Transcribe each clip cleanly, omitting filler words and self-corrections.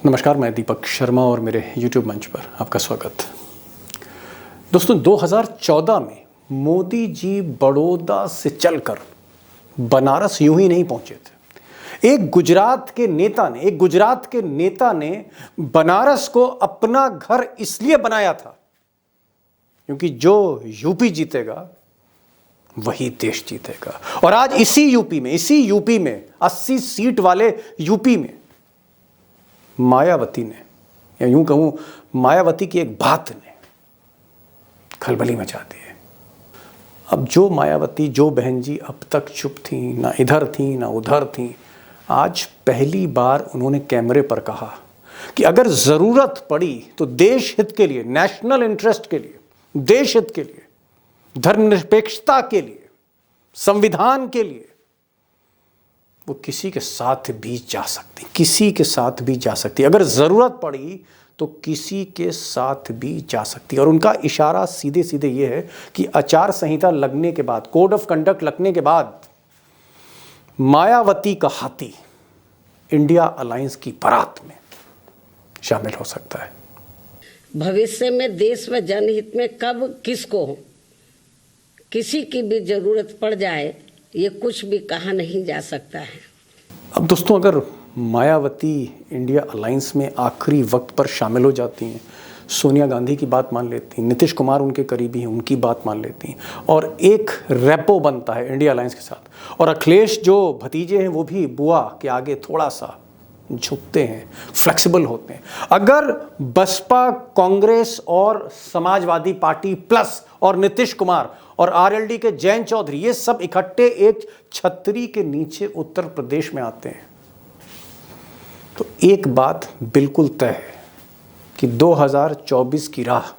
नमस्कार, मैं दीपक शर्मा और मेरे YouTube मंच पर आपका स्वागत। दोस्तों, 2014 में मोदी जी बड़ौदा से चलकर बनारस यूं ही नहीं पहुंचे थे। एक गुजरात के नेता ने बनारस को अपना घर इसलिए बनाया था क्योंकि जो यूपी जीतेगा वही देश जीतेगा। और आज इसी यूपी में 80 सीट वाले यूपी में मायावती ने, या यूं कहूं मायावती की एक बात ने खलबली मचा दी है। अब जो मायावती, जो बहन जी अब तक चुप थी, ना इधर थी ना उधर थी, आज पहली बार उन्होंने कैमरे पर कहा कि अगर जरूरत पड़ी तो देश हित के लिए, नेशनल इंटरेस्ट के लिए, देश हित के लिए, धर्मनिरपेक्षता के लिए, संविधान के लिए वो किसी के साथ भी जा सकती, अगर जरूरत पड़ी तो किसी के साथ भी जा सकती। और उनका इशारा सीधे सीधे ये है कि आचार संहिता लगने के बाद, कोड ऑफ कंडक्ट लगने के बाद मायावती का हाथी इंडिया अलायंस की बारात में शामिल हो सकता है। भविष्य में देश व जनहित में कब किसको किसी की भी जरूरत पड़ जाए, ये कुछ भी कहा नहीं जा सकता है। अब दोस्तों, अगर मायावती इंडिया अलायंस में आखिरी वक्त पर शामिल हो जाती हैं, सोनिया गांधी की बात मान लेती हैं, नीतीश कुमार उनके करीबी हैं, उनकी बात मान लेती हैं, और एक रेपो बनता है इंडिया अलायंस के साथ, और अखिलेश जो भतीजे हैं वो भी बुआ के आगे थोड़ा सा झुकते हैं, फ्लेक्सिबल होते हैं। अगर बसपा, कांग्रेस और समाजवादी पार्टी प्लस और नीतीश कुमार और आरएलडी के जयंत चौधरी, ये सब इकट्ठे एक छतरी के नीचे उत्तर प्रदेश में आते हैं, तो एक बात बिल्कुल तय है कि 2024 की राह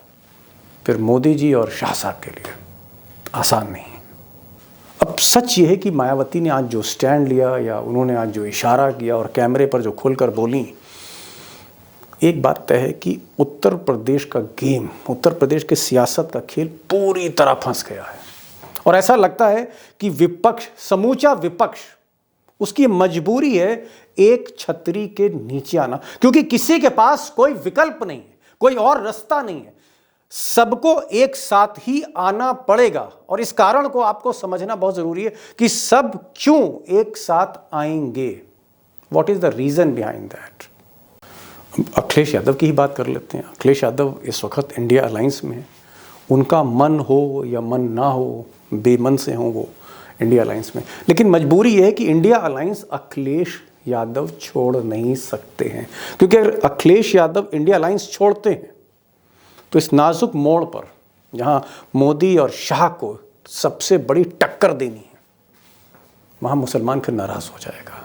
फिर मोदी जी और शाह साहब के लिए आसान नहीं है। अब सच ये है कि मायावती ने आज जो स्टैंड लिया, या उन्होंने आज जो इशारा किया और कैमरे पर जो खुलकर बोली, एक बात तय है कि उत्तर प्रदेश का गेम, उत्तर प्रदेश के सियासत का खेल पूरी तरह फंस गया है। और ऐसा लगता है कि विपक्ष, समूचा विपक्ष, उसकी मजबूरी है एक छतरी के नीचे आना, क्योंकि किसी के पास कोई विकल्प नहीं है, कोई और रास्ता नहीं है, सबको एक साथ ही आना पड़ेगा। और इस कारण को आपको समझना बहुत जरूरी है कि सब क्यों एक साथ आएंगे, what is the reason behind that. Akhilesh Yadav की ही बात कर लेते हैं। अखिलेश यादव इस वक्त इंडिया अलायंस में हैं। उनका मन हो या मन ना हो, बेमन से हो वो इंडिया अलायंस में, लेकिन मजबूरी यह है कि इंडिया अलायंस अखिलेश यादव छोड़ नहीं सकते हैं, क्योंकि अगर अखिलेश यादव इंडिया अलायंस छोड़ते हैं तो इस नाजुक मोड़ पर, जहां मोदी और शाह को सबसे बड़ी टक्कर देनी है, वहां मुसलमान फिर नाराज हो जाएगा,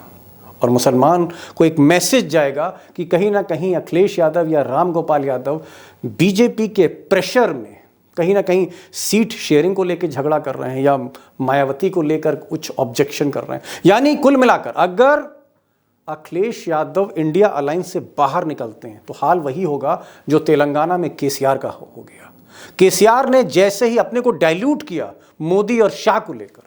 और मुसलमान को एक मैसेज जाएगा कि कहीं ना कहीं अखिलेश यादव या राम गोपाल यादव बीजेपी के प्रेशर में कहीं ना कहीं सीट शेयरिंग को लेकर झगड़ा कर रहे हैं, या मायावती को लेकर कुछ ऑब्जेक्शन कर रहे हैं। यानी कुल मिलाकर अगर अखिलेश यादव इंडिया अलायंस से बाहर निकलते हैं तो हाल वही होगा जो तेलंगाना में केसीआर का हो गया। केसीआर ने जैसे ही अपने को डाइल्यूट किया मोदी और शाह को लेकर,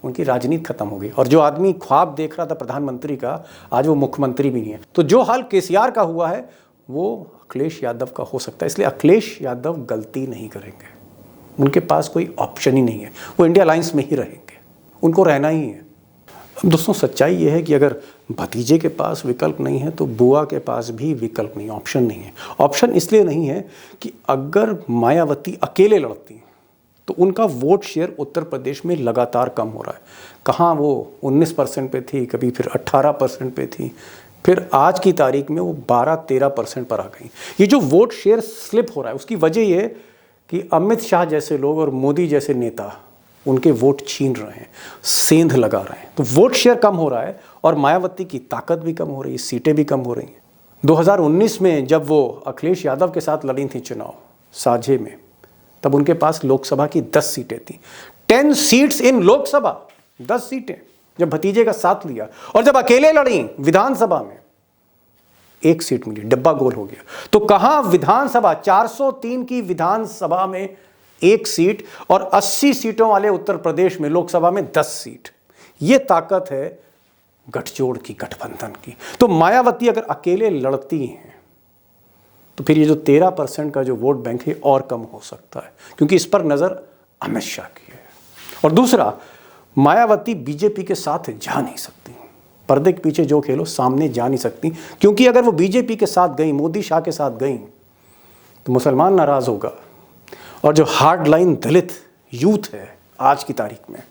उनकी राजनीति खत्म हो गई, और जो आदमी ख्वाब देख रहा था प्रधानमंत्री का, आज वो मुख्यमंत्री भी नहीं है। तो जो हाल केसीआर का हुआ है वो अखिलेश यादव का हो सकता है। इसलिए अखिलेश यादव गलती नहीं करेंगे, उनके पास कोई ऑप्शन ही नहीं है, वो इंडिया अलायंस में ही रहेंगे, उनको रहना ही है। अब दोस्तों, सच्चाई ये है कि अगर भतीजे के पास विकल्प नहीं है तो बुआ के पास भी विकल्प नहीं, ऑप्शन नहीं है। ऑप्शन इसलिए नहीं है कि अगर मायावती अकेले लड़ती तो उनका वोट शेयर उत्तर प्रदेश में लगातार कम हो रहा है। कहाँ वो 19% पे थी, कभी फिर 18% पे थी, फिर आज की तारीख में वो 12-13% पर आ गई। ये जो वोट शेयर स्लिप हो रहा है उसकी वजह ये कि अमित शाह जैसे लोग और मोदी जैसे नेता उनके वोट छीन रहे हैं, सेंध लगा रहे हैं, तो वोट शेयर कम हो रहा है और मायावती की ताकत भी कम हो रही है, सीटें भी कम हो रही हैं। 2019 में जब वो अखिलेश यादव के साथ लड़ी थी चुनाव साझे में, तब उनके पास लोकसभा की 10 सीटें थी, 10 सीट्स इन लोकसभा, 10 सीटें जब भतीजे का साथ लिया। और जब अकेले लड़ी विधानसभा में 1 सीट मिली, डब्बा गोल हो गया। तो कहां विधानसभा, 403 की विधानसभा में 1 सीट, और 80 सीटों वाले उत्तर प्रदेश में लोकसभा में 10 सीट। ये ताकत है गठजोड़ की, गठबंधन की। तो मायावती अगर अकेले लड़ती हैं तो फिर ये जो 13% का जो वोट बैंक है और कम हो सकता है, क्योंकि इस पर नज़र अमित शाह की है। और दूसरा, मायावती बीजेपी के साथ जा नहीं सकती, पर्दे के पीछे जो खेलो सामने जा नहीं सकती, क्योंकि अगर वो बीजेपी के साथ गई, मोदी शाह के साथ गई, तो मुसलमान नाराज होगा और जो हार्ड लाइन दलित यूथ है आज की तारीख में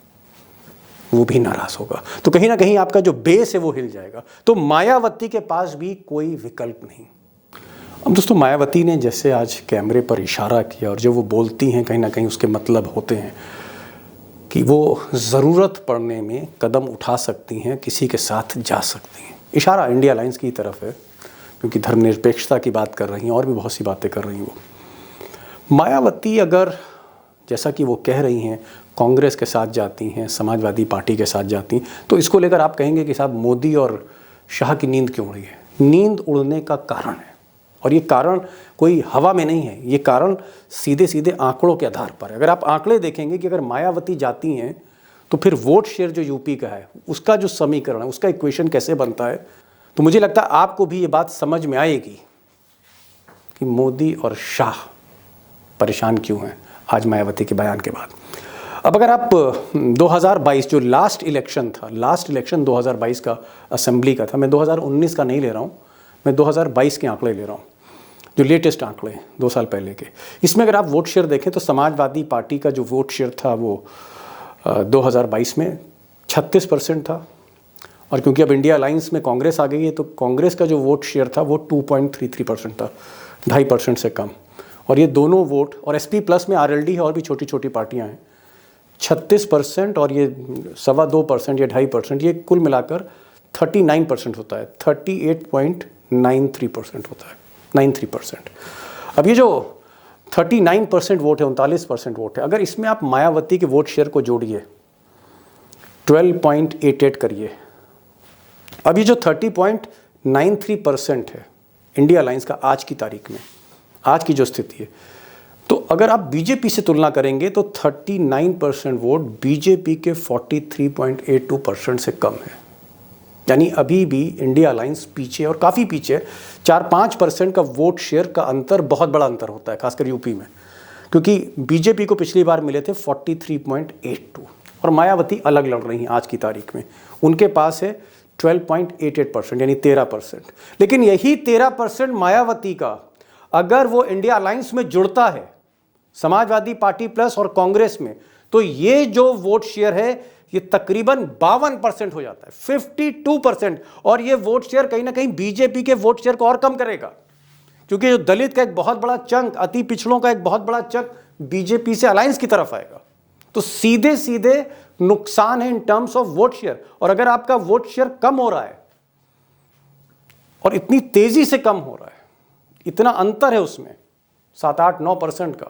वो भी नाराज होगा। तो कहीं ना कहीं आपका जो बेस है वो हिल जाएगा। तो मायावती के पास भी कोई विकल्प नहीं। अब दोस्तों, मायावती ने जैसे आज कैमरे पर इशारा किया और जो वो बोलती हैं कहीं ना कहीं उसके मतलब होते हैं कि वो ज़रूरत पड़ने में कदम उठा सकती हैं, किसी के साथ जा सकती हैं। इशारा इंडिया अलायंस की तरफ है, क्योंकि धर्मनिरपेक्षता की बात कर रही हैं और भी बहुत सी बातें कर रही हैं वो। मायावती अगर, जैसा कि वो कह रही हैं, कांग्रेस के साथ जाती हैं, समाजवादी पार्टी के साथ जाती हैं, तो इसको लेकर आप कहेंगे कि साहब मोदी और शाह की नींद क्यों उड़ी है? नींद उड़ने का कारण है, और ये कारण कोई हवा में नहीं है, ये कारण सीधे सीधे आंकड़ों के आधार पर है। अगर आप आंकड़े देखेंगे कि अगर मायावती जाती हैं तो फिर वोट शेयर जो यूपी का है उसका जो समीकरण है, उसका इक्वेशन कैसे बनता है, तो मुझे लगता है आपको भी ये बात समझ में आएगी कि मोदी और शाह परेशान क्यों हैं आज मायावती के बयान के बाद। अब अगर आप 2022 जो लास्ट इलेक्शन था, लास्ट इलेक्शन 2022 का असेंबली का था, मैं 2019 का नहीं ले रहा हूँ, मैं 2022 के आंकड़े ले रहा हूँ, जो लेटेस्ट आंकड़े 2 साल पहले के। इसमें अगर आप वोट शेयर देखें तो समाजवादी पार्टी का जो वोट शेयर था वो 2022 में 36% था, और क्योंकि अब इंडिया अलायंस में कांग्रेस आ गई है तो कांग्रेस का जो वोट शेयर था वो 2.33% था, 2.5% से कम। और ये दोनों वोट, और एसपी प्लस में आरएलडी है और भी छोटी छोटी पार्टियां हैं, 36% और ये 2.25% या 2.5%, ये कुल मिलाकर 39% होता है, 38.93% होता है, 93%। अब ये जो 39% वोट है, 39% वोट है, अगर इसमें आप मायावती के वोट शेयर को जोड़िए, 12.88 करिए, अब ये जो 30.93% है इंडिया अलायंस का आज की तारीख में, आज की जो स्थिति है, तो अगर आप बीजेपी से तुलना करेंगे तो 39% वोट बीजेपी के 43.82% से कम है। यानी अभी भी इंडिया अलायंस पीछे, और काफ़ी पीछे, 4-5% का वोट शेयर का अंतर, बहुत बड़ा अंतर होता है खासकर यूपी में, क्योंकि बीजेपी को पिछली बार मिले थे 43.82 और मायावती अलग लड़ रही हैं आज की तारीख में, उनके पास है 12.88% यानी 13%। लेकिन यही 13% मायावती का अगर वो इंडिया अलायंस में जुड़ता है, समाजवादी पार्टी प्लस और कांग्रेस में, तो ये जो वोट शेयर है ये तकरीबन 52% हो जाता है, 52%। और ये वोट शेयर कहीं ना कहीं बीजेपी के वोट शेयर को और कम करेगा, क्योंकि जो दलित का एक बहुत बड़ा चंक, अति पिछड़ों का एक बहुत बड़ा चंक बीजेपी से अलायंस की तरफ आएगा। तो सीधे सीधे नुकसान है in terms of vote share. और अगर आपका वोट शेयर कम हो रहा है और इतनी तेजी से कम हो रहा है, इतना अंतर है उसमें 7-8-9% का,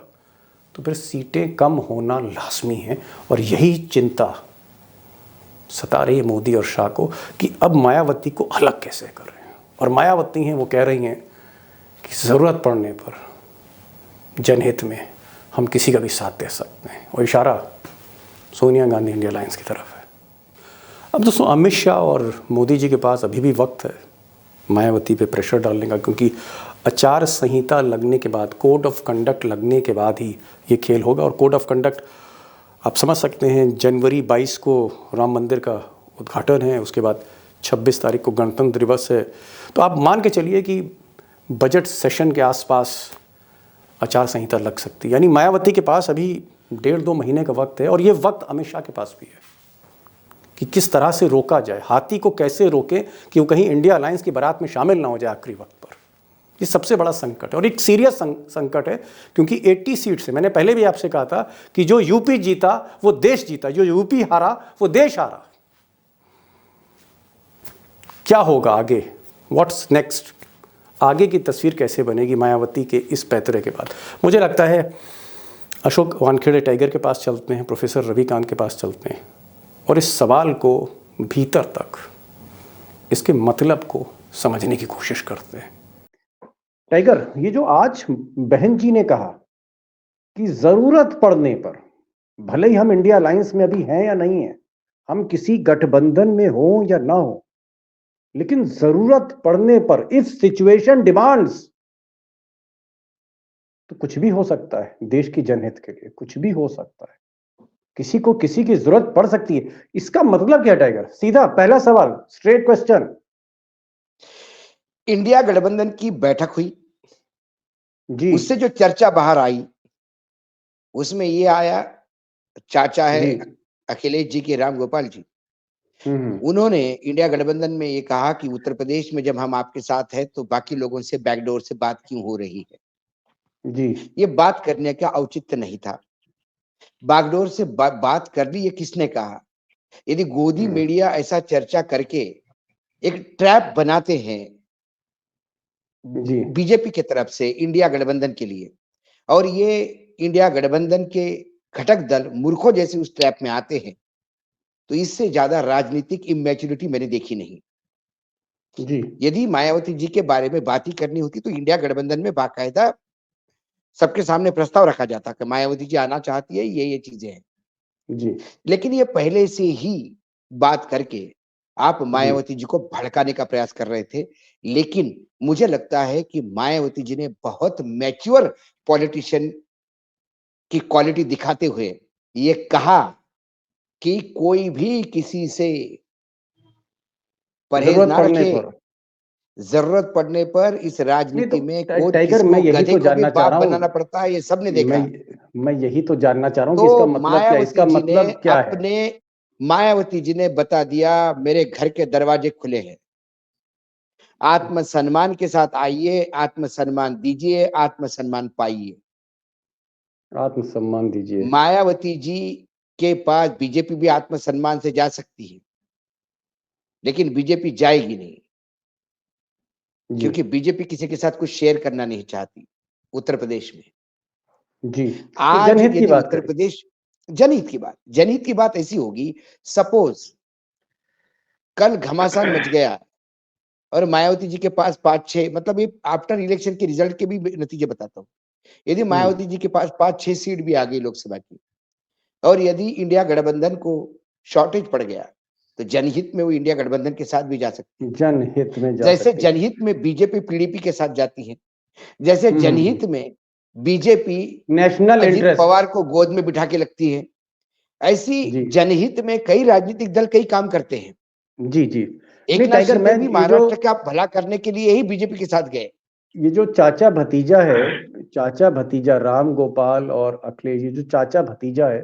तो फिर सीटें कम होना लाजमी है। और यही चिंता सता रही है मोदी और शाह को कि अब मायावती को अलग कैसे कर रहे हैं। और मायावती हैं, वो कह रही हैं कि ज़रूरत पड़ने पर जनहित में हम किसी का भी साथ दे सकते हैं, और इशारा सोनिया गांधी इंडिया अलायंस की तरफ है। अब दोस्तों, अमित शाह और मोदी जी के पास अभी भी वक्त है मायावती पे प्रेशर डालने का, क्योंकि आचार संहिता लगने के बाद, कोड ऑफ कंडक्ट लगने के बाद ही ये खेल होगा। और कोड ऑफ कंडक्ट आप समझ सकते हैं, जनवरी 22 को राम मंदिर का उद्घाटन है, उसके बाद 26 तारीख को गणतंत्र दिवस है। तो आप मान के चलिए कि बजट सेशन के आसपास आचार संहिता लग सकती है। यानी मायावती के पास अभी 1.5-2 महीने का वक्त है, और ये वक्त अमित शाह के पास भी है कि किस तरह से रोका जाए, हाथी को कैसे रोके कि वो कहीं इंडिया अलायंस की बारात में शामिल ना हो जाए आखिरी वक्त पर। ये सबसे बड़ा संकट है, और एक सीरियस संकट है, क्योंकि 80 सीट से, मैंने पहले भी आपसे कहा था कि जो यूपी जीता वो देश जीता, जो यूपी हारा वो देश हारा। क्या होगा आगे, व्हाट्स नेक्स्ट, आगे की तस्वीर कैसे बनेगी मायावती के इस पैतरे के बाद? मुझे लगता है अशोक वानखेड़े टाइगर के पास चलते हैं, प्रोफेसर रविकांत के पास चलते हैं, और इस सवाल को भीतर तक, इसके मतलब को समझने की कोशिश करते हैं। टाइगर, ये जो आज बहन जी ने कहा कि जरूरत पड़ने पर, भले ही हम इंडिया अलायंस में अभी हैं या नहीं हैं, हम किसी गठबंधन में हो या ना हो, लेकिन जरूरत पड़ने पर, इफ सिचुएशन डिमांड्स, तो कुछ भी हो सकता है देश की जनहित के लिए, कुछ भी हो सकता है। किसी को किसी की जरूरत पड़ सकती है। इसका मतलब क्या टाइगर? सीधा पहला सवाल, स्ट्रेट क्वेश्चन। इंडिया गठबंधन की बैठक हुई, जी उससे जो चर्चा बाहर आई उसमें ये आया, चाचा है जी। अखिलेश जी के, राम गोपाल जी, हम्म। उन्होंने इंडिया गठबंधन में ये कहा कि उत्तर प्रदेश में जब हम आपके साथ हैं तो बाकी लोगों से बैकडोर से बात क्यों हो रही है। जी ये बात करने का औचित्य नहीं था। बागडोर से बात कर ली, ये किसने कहा? यदि गोदी मीडिया ऐसा चर्चा करके एक ट्रैप बनाते हैं जी बीजेपी की तरफ से इंडिया गठबंधन के लिए, और ये इंडिया गठबंधन के घटक दल मूर्खों जैसे उस ट्रैप में आते हैं, तो इससे ज्यादा राजनीतिक इमेच्योरिटी मैंने देखी नहीं। जी यदि मायावती जी के बारे में बात ही करनी होती तो इंडिया गठबंधन में बाकायदा सबके सामने प्रस्ताव रखा जाता कि मायावती जी आना चाहती है, ये चीजें हैं। जी लेकिन ये पहले से ही बात करके आप जी मायावती जी को भड़काने का प्रयास कर रहे थे। लेकिन मुझे लगता है कि मायावती जी ने बहुत मैच्योर पॉलिटिशियन की क्वालिटी दिखाते हुए ये कहा कि कोई भी किसी से परहेज जरूरत ना पड़ने रखे, पर। जरूरत पड़ने पर इस नहीं तो राजनीति में को टाइगर, किसको मैं यही गधे तो को भी जानना चाह बाप रहा बनाना हूँ। पड़ता है, ये सबने मैं देखा। मैं यही तो जानना चाह रहा हूँ कि इसका तो मतलब क्या है, इसका मतलब क्या है? मायावती जी ने बता दिया, मेरे घर के दरवाजे खुले हैं, आत्मसम्मान के साथ आइए, आत्मसम्मान दीजिए, आत्मसम्मान पाइए। आत्मसम्मान दीजिए। मायावती जी के पास बीजेपी भी आत्मसम्मान से जा सकती है, लेकिन बीजेपी जाएगी नहीं, जी क्योंकि बीजेपी किसी के साथ कुछ शेयर करना नहीं चाहती उत्तर प्रदेश में। जी। नहीं, आज जनहित की यदि बात उत्तर करें। प्रदेश जनहित की बात ऐसी होगी, सपोज कल घमासान मच गया और मायावती जी के पास 5-6, मतलब ये आफ्टर इलेक्शन के रिजल्ट के भी नतीजे बताता हूँ। यदि मायावती जी के पास 5-6 सीट भी आ गई लोकसभा की, और यदि इंडिया गठबंधन को शॉर्टेज पड़ गया, तो जनहित में वो इंडिया गठबंधन के साथ भी जा सकती है। जनहित में जा जैसे सकती है। जनहित में बीजेपी पीडीपी के साथ जाती है, जैसे जनहित में BJP national Ajit interest. Pawar को गोद में बिठा के लगती है, ऐसी जी जनहित में कई राजनीतिक दल कई काम करते हैं। जी जी। एक नहीं नाथ टाइगर, शिंदे मैं भी ये जो महाराष्ट्र का भला करने के लिए ही बीजेपी के साथ गए। चाचा भतीजा है, चाचा भतीजा राम गोपाल और अखिलेश, ये जो चाचा भतीजा है,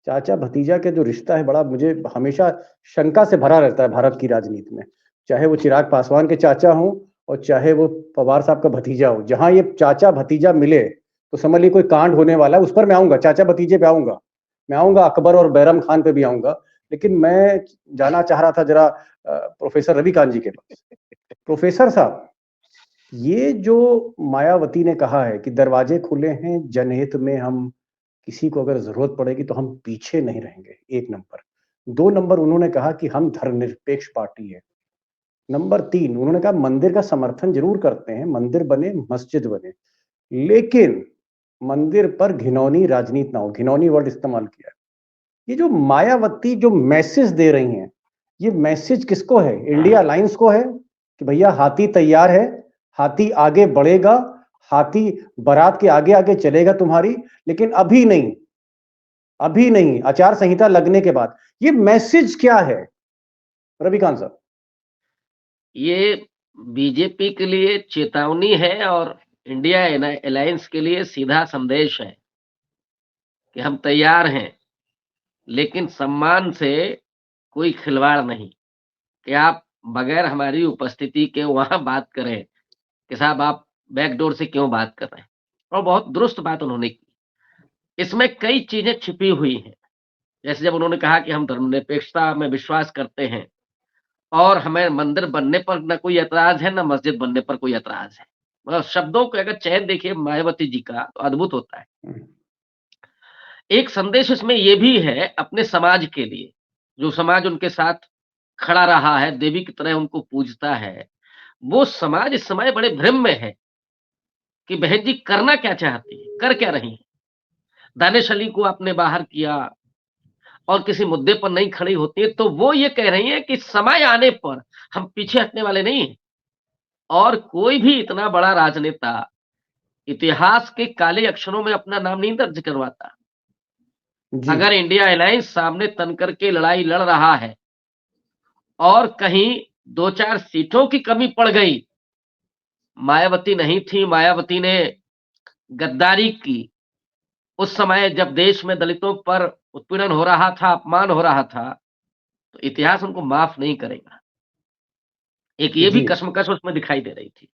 चाचा भतीजा के जो रिश्ता है, बड़ा मुझे हमेशा शंका से भरा रहता है भारत की राजनीति में। चाहे वो चिराग पासवान के चाचा हों और चाहे वो पवार साहब का भतीजा हो, जहां ये चाचा भतीजा मिले तो समझ लीजिए कोई कांड होने वाला है। उस पर मैं आऊंगा, चाचा भतीजे पे आऊंगा, मैं आऊंगा, अकबर और बैरम खान पे भी आऊंगा। लेकिन मैं जाना चाह रहा था जरा प्रोफेसर रविकांत जी के पास। प्रोफेसर साहब, ये जो मायावती ने कहा है कि दरवाजे खुले हैं जनहित में, हम किसी को अगर जरूरत पड़ेगी तो हम पीछे नहीं रहेंगे, एक नंबर। 2 नंबर, उन्होंने कहा कि हम धर्मनिरपेक्ष पार्टी है। नंबर 3, उन्होंने कहा मंदिर का समर्थन जरूर करते हैं, मंदिर बने, मस्जिद बने, लेकिन मंदिर पर घिनौनी राजनीति ना हो। घिनौनी वर्ड इस्तेमाल किया। ये जो मायावती जो मैसेज दे रही हैं, ये मैसेज किसको है? इंडिया अलायंस को है कि भैया हाथी तैयार है, हाथी आगे बढ़ेगा, हाथी बारात के आगे आगे चलेगा तुम्हारी, लेकिन अभी नहीं, अभी नहीं, आचार संहिता लगने के बाद। ये मैसेज क्या है रविकांत साहब? ये बीजेपी के लिए चेतावनी है और इंडिया अलायंस के लिए सीधा संदेश है कि हम तैयार हैं, लेकिन सम्मान से कोई खिलवाड़ नहीं, कि आप बगैर हमारी उपस्थिति के वहां बात करें कि साहब आप बैकडोर से क्यों बात कर रहे हैं। और बहुत दुरुस्त बात उन्होंने की। इसमें कई चीजें छिपी हुई हैं। जैसे जब उन्होंने कहा कि हम धर्मनिरपेक्षता में विश्वास करते हैं और हमें मंदिर बनने पर न कोई ऐतराज है, न मस्जिद बनने पर कोई ऐतराज है। मतलब शब्दों का अगर चयन देखिए मायावती जी का, तो अद्भुत होता है। एक संदेश इसमें ये भी है अपने समाज के लिए, जो समाज उनके साथ खड़ा रहा है, देवी की तरह उनको पूजता है, वो समाज इस समय बड़े भ्रम में है कि बहन जी करना क्या चाहती है, कर क्या रही है। दानिश अली को आपने बाहर किया और किसी मुद्दे पर नहीं खड़ी होती है, तो वो ये कह रही है कि समय आने पर हम पीछे हटने वाले नहीं हैं। और कोई भी इतना बड़ा राजनेता इतिहास के काले अक्षरों में अपना नाम नहीं दर्ज करवाता। जी। अगर इंडिया अलायंस सामने तन करके लड़ाई लड़ रहा है और कहीं 2-4 सीटों की कमी पड़ गई, मायावती नहीं थी, मायावती ने गद्दारी की। उस समय जब देश में दलितों पर उत्पीड़न हो रहा था, अपमान हो रहा था, तो इतिहास उनको माफ नहीं करेगा। एक ये भी जी। कशमकश उसमें दिखाई दे रही थी।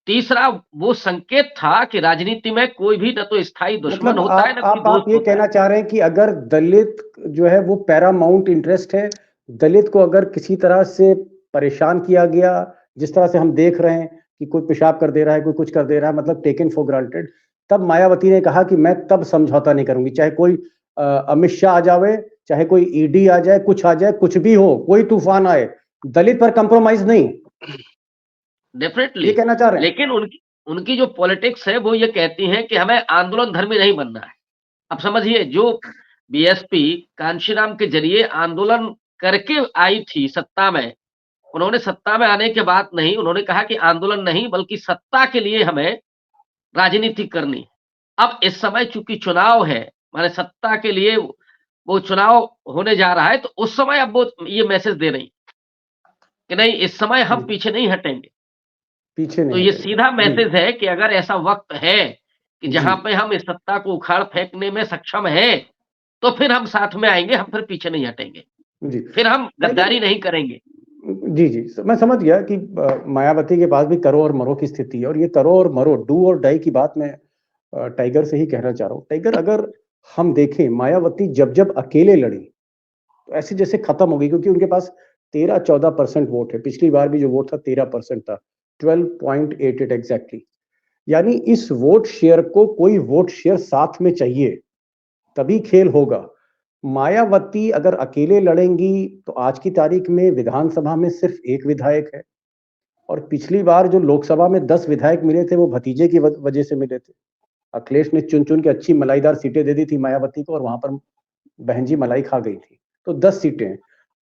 तीसरा वो संकेत था कि राजनीति में कोई भी न तो स्थायी दुश्मन मतलब होता है, न कोई आप दोस्त ये होता है। कहना चाह रहे हैं कि अगर दलित जो है वो पैरामाउंट इंटरेस्ट है, दलित को अगर किसी तरह से परेशान किया गया, जिस तरह से हम देख रहे हैं कि कोई पेशाब कर दे रहा है, कोई कुछ कर दे रहा है, मतलब टेकन फॉर ग्रांटेड, तब मायावती ने कहा कि मैं तब समझौता नहीं करूंगी, चाहे कोई अमित शाह आ जावे, चाहे कोई ईडी आ जाए, कुछ आ जाए, कुछ भी हो, कोई तूफान आए, दलित पर कंप्रोमाइज नहीं। डेफिनेटली। ये कहना चाह रहे हैं। लेकिन उनकी उनकी जो पॉलिटिक्स है वो ये कहती है कि हमें आंदोलन धर्मी नहीं बनना है। अब समझिए, जो बीएसपी कांशीराम के जरिए आंदोलन करके आई थी सत्ता में, उन्होंने सत्ता में आने के बाद नहीं, उन्होंने कहा कि आंदोलन नहीं बल्कि सत्ता के लिए हमें राजनीति करनी है। अब इस समय चूंकि चुनाव है, माने सत्ता के लिए वो चुनाव होने जा रहा है, तो उस समय अब वो ये मैसेज दे रही कि नहीं, इस समय हम जी, पीछे नहीं हटेंगे। पीछे तो नहीं ये हटेंगे। सीधा जी। मैसेज है कि अगर ऐसा वक्त है कि जी। जहां पे हम इस सत्ता को उखाड़ फेंकने में सक्षम हैं, तो फिर हम साथ में आएंगे, हम फिर पीछे नहीं हटेंगे, जी। फिर हम टाइगर, गद्दारी नहीं करेंगे। जी, जी। मैं समझ गया कि मायावती के पास भी करो और मरो की स्थिति है, और ये करो और मरो, डू और डाई की बात मैं टाइगर से ही कहना चाह रहा हूँ। टाइगर, अगर हम देखें मायावती जब जब अकेले लड़ी तो ऐसे जैसे खत्म हो गई, क्योंकि उनके पास 13-14% वोट है। पिछली बार भी जो वोट था 13% था, 12.88 एग्जैक्टली। यानी इस वोट शेयर को कोई वोट शेयर साथ में चाहिए, तभी खेल होगा। मायावती अगर अकेले लड़ेंगी तो आज की तारीख में विधानसभा में सिर्फ एक विधायक है, और पिछली बार जो लोकसभा में 10 विधायक मिले थे वो भतीजे की वजह से मिले थे। अखिलेश ने चुन चुन के अच्छी मलाईदार सीटें दे दी थी मायावती को, और वहां पर बहन जी मलाई खा गई थी। तो 10 सीटें हैं।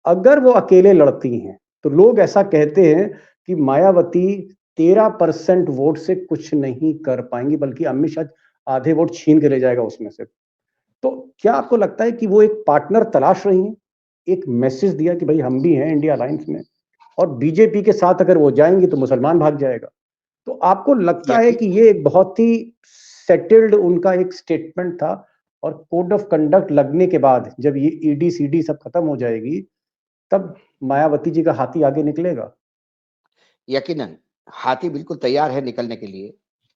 अगर वो अकेले लड़ती हैं तो लोग ऐसा कहते हैं कि मायावती 13% वोट से कुछ नहीं कर पाएंगी, बल्कि अमित शाह आधे वोट छीन के ले जाएगा उसमें से। तो क्या आपको लगता है कि वो एक पार्टनर तलाश रही हैं, एक मैसेज दिया कि भाई हम भी हैं इंडिया अलायंस में, और बीजेपी के साथ अगर वो जाएंगी तो मुसलमान भाग जाएगा? तो आपको लगता है यकीन कि ये एक बहुत ही सेटल्ड उनका एक स्टेटमेंट था, और कोड ऑफ कंडक्ट लगने के बाद जब ये ईडी सीडी सब खत्म हो जाएगी, तब मायावती जी का हाथी आगे निकलेगा? यकीनन हाथी बिल्कुल तैयार है निकलने के लिए।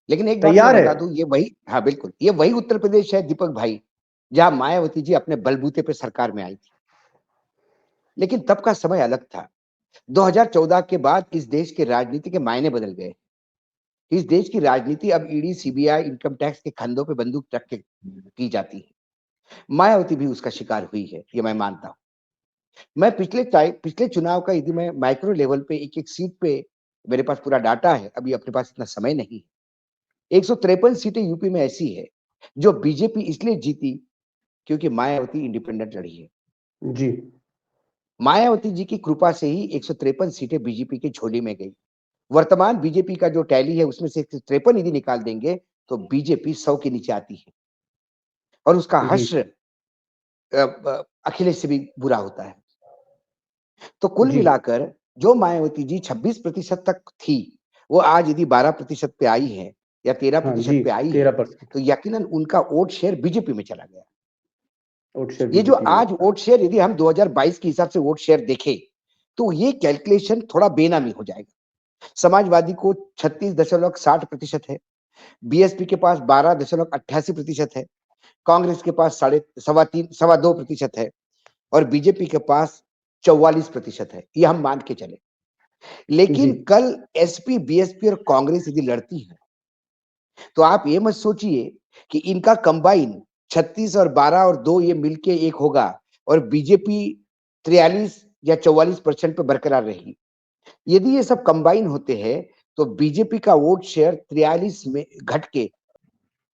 लेकिन एक बात मैं तैयार है। बता दूं, ये वही, हाँ बिल्कुल, ये वही उत्तर प्रदेश है दीपक भाई, जहां मायावती जी अपने बलबूते पे सरकार में आई थी। लेकिन तब का समय अलग था। 2014 के बाद इस देश के राजनीति के मायने बदल गए। इस देश की राजनीति अब ईडी, सीबीआई, इनकम टैक्स के कंधों पे बंदूक रख के की जाती है। मायावती भी उसका शिकार हुई है, ये मैं मानता हूं। मैं पिछले चुनाव का, यदि मैं माइक्रो लेवल पे एक एक सीट पे, मेरे पास पूरा डाटा है, अभी अपने पास इतना समय नहीं है। 153 सीटें यूपी में ऐसी है जो बीजेपी इसलिए जीती क्योंकि मायावती इंडिपेंडेंट लड़ी है। जी। मायावती जी की कृपा से ही 153 सीटें बीजेपी के झोली में गई। वर्तमान बीजेपी का जो टैली है उसमें से 153 यदि निकाल देंगे तो बीजेपी 100 के नीचे आती है, और उसका जी। हश्र अखिलेश से भी बुरा होता है। तो कुल जी। मिलाकर जो मायावती जी 26% तक थी, वो आज यदि 12% पे आई है या हाँ जी। 13% पे आई है, 13% तो यकीनन उनका वोट शेयर बीजेपी में चला गया। वोट शेयर ये जो बीजेपी में। आज वोट शेयर, यदि हम 2022 के हिसाब से वोट शेयर देखें, तो ये कैलकुलेशन थोड़ा बेनामी हो जाएगा। समाजवादी को 36.60% है, बीएसपी के पास 12.88% है, कांग्रेस के पास 2.25% है, और बीजेपी के पास 44% है। ये हम मान के चले। जी। लेकिन कल एसपी, बीएसपी और कांग्रेस यदि लड़ती है, तो आप ये मत सोचिए कि इनका कंबाइन 36 और 12 और 2 ये मिलके एक होगा और बीजेपी 43 या 44% पे बरकरार रहेगी। यदि ये सब कंबाइन होते हैं तो बीजेपी का वोट शेयर 43 में घट के,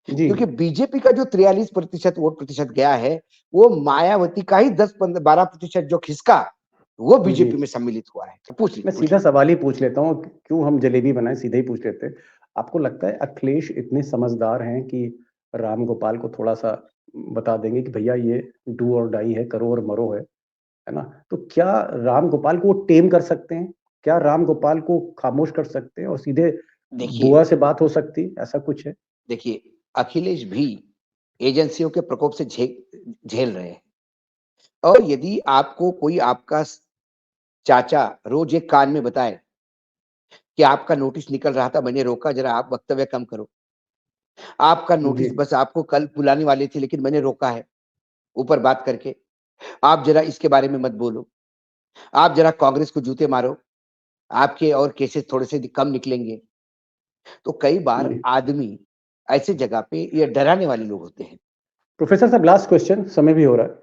जी। क्योंकि बीजेपी का जो 43% वोट प्रतिशत गया है, वो मायावती का ही 10-12% जो खिसका, वो जी बीजेपी में सम्मिलित हुआ है। पूछ मैं सीधा सवाल ही पूछ लेता हूँ, क्यों हम जलेबी बनाएं, सीधे ही पूछ लेते हैं। आपको लगता है अखिलेश इतने समझदार हैं कि राम गोपाल को थोड़ा सा बता देंगे कि भैया ये डू और डाई है, करो और मरो है ना? तो क्या राम गोपाल को वो टेम कर सकते हैं? क्या राम गोपाल को खामोश कर सकते हैं और सीधे देखिए बुआ से बात हो सकती है, ऐसा कुछ है? देखिए अखिलेश भी एजेंसियों के प्रकोप से झेल रहे हैं। और यदि आपको कोई आपका चाचा रोज एक कान में बताए कि आपका नोटिस निकल रहा था, मैंने रोका, जरा आप वक्तव्य कम करो। आपका जी, नोटिस बस आपको कल बुलाने वाले थे, लेकिन मैंने रोका है ऊपर बात करके। आप जरा इसके बारे में मत बोलो। आप जरा कांग्रेस को जूते मारो, आपके और केसेस थोड़े से कम निकलेंगे। तो कई बार जी। आदमी ऐसे जगह पे ये डराने वाले लोग होते हैं। प्रोफेसर साहब, लास्ट क्वेश्चन, समय भी हो रहा है।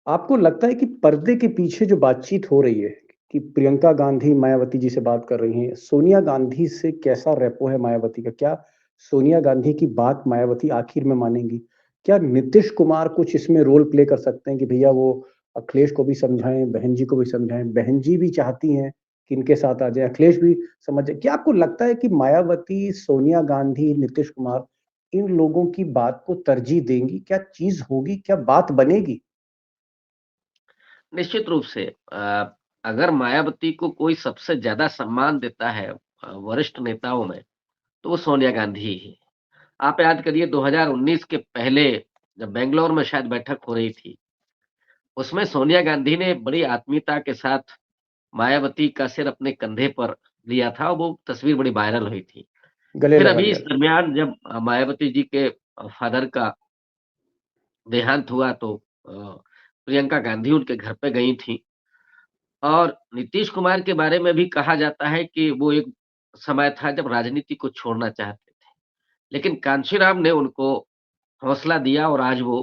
आपको लगता है कि पर्दे के पीछे जो बातचीत हो रही है कि प्रियंका गांधी मायावती जी से बात कर रही हैं, सोनिया गांधी से कैसा रेपो है मायावती का? क्या सोनिया गांधी की बात मायावती आखिर में मानेंगी? क्या नीतीश कुमार कुछ इसमें रोल प्ले कर सकते हैं कि भैया वो अखिलेश को भी समझाएं, बहन जी को भी समझाएं, बहन जी भी चाहती हैं कि इनके साथ आ जाए, अखिलेश भी समझ जाए? क्या आपको लगता है कि मायावती, सोनिया गांधी, नीतीश कुमार इन लोगों की बात को तरजीह देंगी? क्या चीज होगी? क्या बात बनेगी? निश्चित रूप से अगर मायावती को कोई सबसे ज्यादा सम्मान देता है वरिष्ठ नेताओं में, तो वो सोनिया गांधी ही है। आप याद करिए 2019 के पहले जब बेंगलोर में शायद बैठक हो रही थी, उसमें सोनिया गांधी ने बड़ी आत्मीयता के साथ मायावती का सिर अपने कंधे पर लिया था और वो तस्वीर बड़ी वायरल हुई थी। गले फिर लगा अभी लिया इस था। दरमियान जब मायावती जी के फादर का देहांत हुआ तो प्रियंका गांधी उनके घर पे गई थी और नीतीश कुमार के बारे में भी कहा जाता है कि वो एक समय था जब राजनीति को छोड़ना चाहते थे। लेकिन कांशीराम ने उनको हौसला दिया और आज वो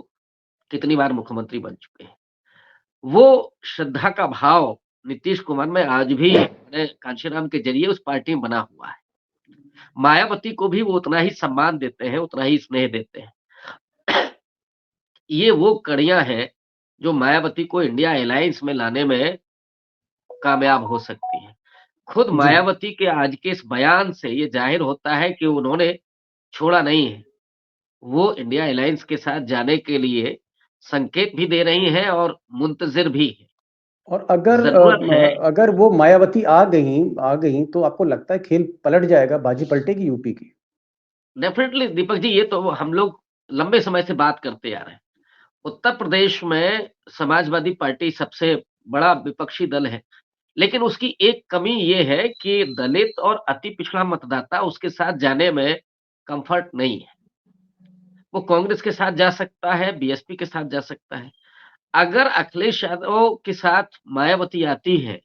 कितनी बार मुख्यमंत्री बन चुके हैं। वो श्रद्धा का भाव नीतीश कुमार में आज भी कांशीराम के ज़रिए उस पार्टी में बना हुआ है। मायावती को भी वो उतना ही सम्मान देते हैं, उतना ही स्नेह देते हैं। ये वो कड़ियाँ हैं, जो मायावती को इंडिया अलायंस में लाने में कामयाब हो सकती हैं। खुद जी। मायावती के आज के इस बयान से ये ज़ाहिर होता है कि उन्होंने छोड़ा नहीं है। वो इंडिया अलायंस के साथ जाने के लिए संकेत भी दे रही हैं और मुंतज़िर भी हैं। और अगर ज़रूरत है अगर वो मायावती आ गईं तो आपको लगता है खेल पलट जाएगा, बाजी पलटेगी यूपी की? डेफ़िनिटली दीपक जी, ये तो हम लोग लंबे समय से बात करते आ रहे हैं। उत्तर प्रदेश में समाजवादी पार्टी सबसे बड़ा विपक्षी दल है, लेकिन उसकी एक कमी ये है कि दलित और अति पिछड़ा मतदाता उसके साथ जाने में कम्फ़र्ट नहीं है। वो कांग्रेस के साथ जा सकता है, बीएसपी के साथ जा सकता है। अगर अखिलेश यादव के साथ मायावती आती है,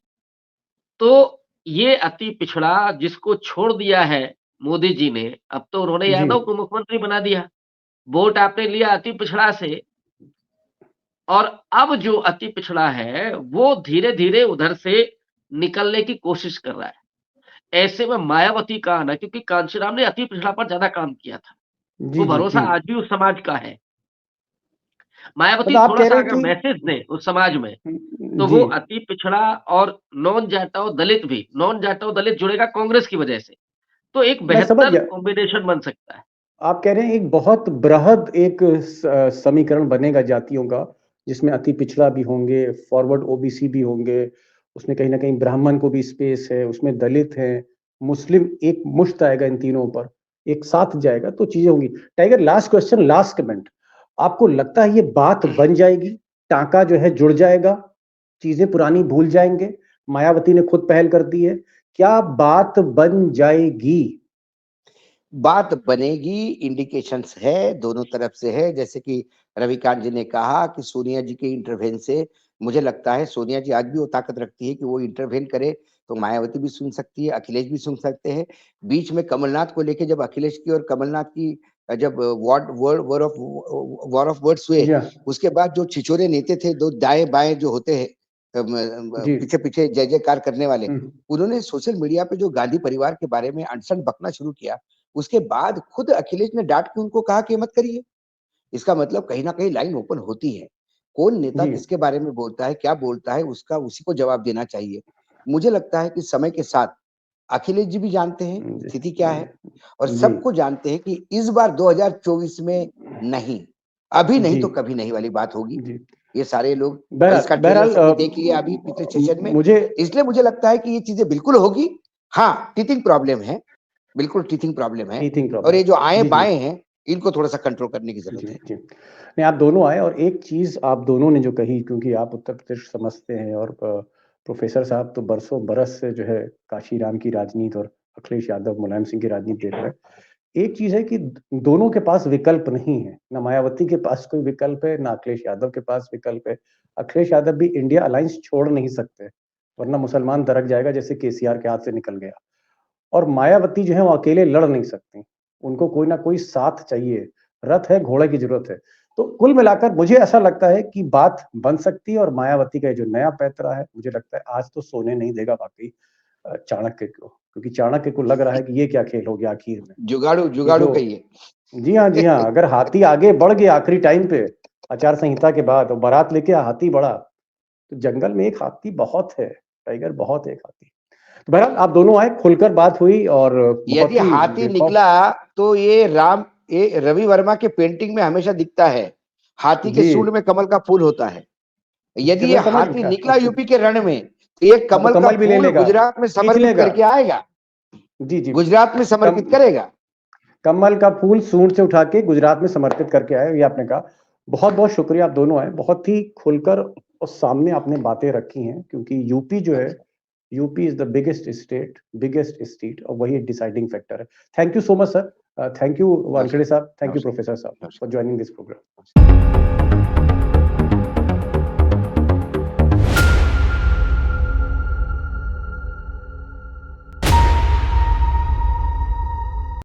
तो ये अति पिछड़ा जिसको छोड़ दिया है मोदी जी ने, अब तो उन्होंने जी। यादव को मुख्यमंत्री बना दिया। वोट आपने लिया अति पिछड़ा से और अब जो अति पिछड़ा है, वो धीरे-धीरे उधर से निकलने की कोशिश कर रहा है। ऐसे में मायावती का आना क्योंकि कांशीराम ने अति पिछड़ा पर ज़्यादा काम किया था। जी, वो जी, भरोसा जी। आज भी उस समाज का है। मायावती मतलब आप कह थोड़ा-सा रहे हैं अगर मैसेज दें उस समाज में, तो वो जी। अति पिछड़ा और नॉन जाटव दलित भी नॉन जाटव दलित जुड़ेगा कांग्रेस की वजह से। तो एक मैं समझ बेहतर गया। कॉम्बिनेशन बन सकता है। आप कह रहे हैं एक बहुत बृहद एक समीकरण बनेगा जातियों का, जिसमें अति पिछड़ा भी होंगे, फॉरवर्ड ओबीसी भी होंगे, उसमें कहीं न कहीं ब्राह्मण को भी स्पेस है, उसमें दलित हैं, मुस्लिम एक मुश्त आएगा इन तीनों पर, एक साथ जाएगा तो चीज़ें होंगी। Tiger, last question, last comment. आपको लगता है ये बात बन जाएगी? टाँका जो है जुड़ जाएगा? चीज़ें पुरानी भूल जाएँगे? मायावती ने खुद पहल कर दी है। क्या बात बन जाएगी? बात बनेगी, इंडिकेशंस है, दोनों तरफ से है। जैसे कि रविकांत जी ने कहा कि सोनिया जी के इंटरवेन से मुझे लगता है सोनिया जी आज भी वो ताकत रखती है कि वो इंटरवेन करे, तो मायावती भी सुन सकती है, अखिलेश भी सुन सकते हैं। बीच में कमलनाथ को लेके जब अखिलेश की और कमलनाथ की जब वॉर ऑफ वर्ड्स हुए, जी हाँ। उसके बाद जो छिछोरे नेता थे, 2 दाएँ-बाएँ जो होते हैं, जी। पीछे-पीछे जय-जयकार करने वाले, हुँ। उन्होंने सोशल मीडिया पे जो गांधी परिवार के बारे में अनशन बकना शुरू किया, उसके बाद खुद अखिलेश ने डाँट के उनको कहा कि ये मत करिए। इसका मतलब कहीं न कहीं लाइन ओपन होती है। कौन नेता जी। किसके बारे में बोलता है, क्या बोलता है, उसका उसी को जवाब देना चाहिए। मुझे लगता है कि समय के साथ अखिलेश जी भी जानते हैं जी, स्थिति क्या है और जी, सबको जानते हैं कि इस बार 2024 में नहीं, अभी नहीं जी, तो कभी नहीं वाली बात होगी। जी। ये सारे लोग और बहरहाल इसका ट्रेलर बहरहाल सबने देख लिया अभी पिछले सेशन में। मुझे इसलिए मुझे लगता है कि ये चीज़ें बिल्कुल होगी। हाँ, टीथिंग प्रॉब्लम है, बिल्कुल टीथिंग प्रॉब्लम है टीथिंग और प्रॉब्लम। ये जो जी, जी। आएँ-बाएँ हैं, इनको थोड़ा-सा कंट्रोल करने की जी, ज़रूरत है। जी। नहीं, आप दोनों आए और एक चीज़ आप दोनों ने जो कही क्योंकि आप उत्तर प्रदेश समझते हैं और प्रोफ़ेसर साहब तो बरसों बरस से जो है काशीराम की राजनीति और अखिलेश यादव, मुलायम सिंह की राजनीति देख रहे हैं। एक चीज़ है कि दोनों के पास विकल्प नहीं है। ना मायावती के पास कोई विकल्प है, ना अखिलेश यादव के पास विकल्प है। अखिलेश यादव भी इंडिया अलायंस छोड़ नहीं सकते, वरना मुसलमान दरक जाएगा जैसे केसीआर के हाथ से निकल गया। और मायावती जो है वो अकेले लड़ नहीं सकती। उनको कोई ना कोई साथ चाहिए। रथ है, घोड़े की ज़रूरत है। तो कुल मिलाकर मुझे ऐसा लगता है कि बात बन सकती है और मायावती का ये जो नया पैतरा है, मुझे लगता है आज तो सोने नहीं देगा वाक़ई चाणक्य को। क्योंकि चाणक्य को लग रहा है कि ये क्या खेल हो गया आखिर में। जुगाड़ू ये जुगाड़ू जो कहिए। जी हाँ, जी हाँ। अगर हाथी आगे बढ़ गया आखिरी टाइम पे, आचार संहिता के बाद और बारात लेके हाथी बढ़ा, तो जंगल में एक हाथी बहुत है, टाइगर बहुत है एक हाथी। तो बहरहाल आप दोनों आए, खुलकर बात हुई और यदि बहुत ही हाथी बेखौफ निकला तो ये रवि वर्मा के पेंटिंग में हमेशा दिखता है। हाथी के जी, सूंड में कमल का फूल होता है। यदि ये मैं समझ हाथी गया। निकला यूपी के रण में, तो ये हाँ, तो कमल का कमल भी ले फूल लेगा, गुजरात में खींच समर्पित लेगा। करके आएगा। जी, जी। गुजरात में कम समर्पित करेगा। कमल का फूल सूंड से उठा के गुजरात में समर्पित करके आए, ये आपने कहा। बहुत-बहुत शुक्रिया आप दोनों आए। बहुत ही खुलकर और सामने आपने बातें रखी हैं क्योंकि यूपी जो है, UP is the biggest state और वही डिसाइडिंग फैक्टर है। Thank you so much sir. Thank you Wankhede नमस्कार, साहब, थैंक यू नमस्कार, प्रोफेसर साहब फॉर नमस्कार। Joining this programme.